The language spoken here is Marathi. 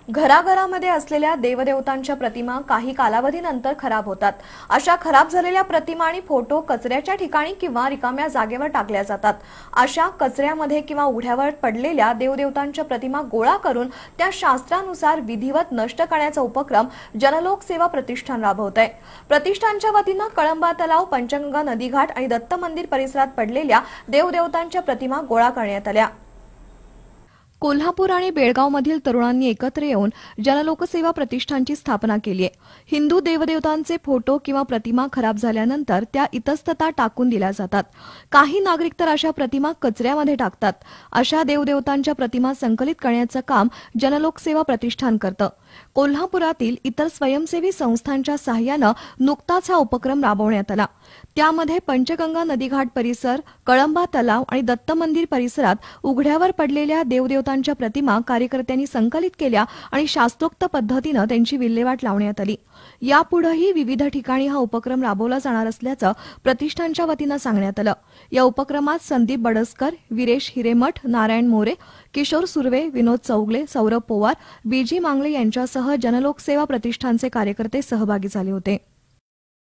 घराघरामध्ये असलेल्या देवदेवतांच्या प्रतिमा काही कालावधीनंतर खराब होतात। अशा खराब झालेल्या प्रतिमा आणि फोटो कचऱ्याच्या ठिकाणी किंवा रिकाम्या जागेवर टाकल्या जातात। अशा कचऱ्यामध्ये किंवा उघड्यावर पडलेल्या देवदेवतांच्या प्रतिमा गोळा करून त्या शास्त्रानुसार विधिवत नष्ट करण्याचा उपक्रम जनलोक सेवा प्रतिष्ठान राबवत आहे। प्रतिष्ठानच्या वतीने कळंबा तलाव, पंचगंगा नदीघाट आणि दत्त मंदिर परिसरात पडलेल्या देवदेवतांच्या प्रतिमा गोळा करण्यात आल्या। कोल्हापूर आणि बेळगावमधील तरुणांनी एकत्र येऊन जनलोकसेवा प्रतिष्ठानची स्थापना केली आहे। हिंदू देवदेवतांचे फोटो किंवा प्रतिमा खराब झाल्यानंतर त्या इतस्ततः टाकून दिल्या जातात। काही नागरिक तर अशा प्रतिमा कचऱ्यामध्ये टाकतात। अशा देवदेवतांच्या प्रतिमा संकलित करण्याचं काम जनलोकसेवा प्रतिष्ठान करतं। कोल्हापुरातील इतर स्वयंसेवी संस्थांच्या सहाय्यानं नुकताच हा उपक्रम राबवण्यात आला। त्यामध्ये पंचगंगा नदीघाट परिसर, कळंबा तलाव आणि दत्त मंदिर परिसरात उघड्यावर पडलेल्या देवदेवतांच्या प्रतिमा कार्यकर्त्यांनी संकलित केल्या आणि शास्त्रोक्त पद्धतीनं त्यांची विल्हेवाट लावण्यात आली। यापुढेही विविध ठिकाणी हा उपक्रम राबवला जाणार असल्याचं प्रतिष्ठानच्या वतीनं सांगण्यात आलं। या उपक्रमात संदीप बडसकर, विरेश हिरेमठ, नारायण मोरे, किशोर सुर्वे, विनोद चौगले, सौरभ पोवार, बीजी मांगले यांच्यासह जनलोकसेवा प्रतिष्ठानचे कार्यकर्ते सहभागी झाले होते।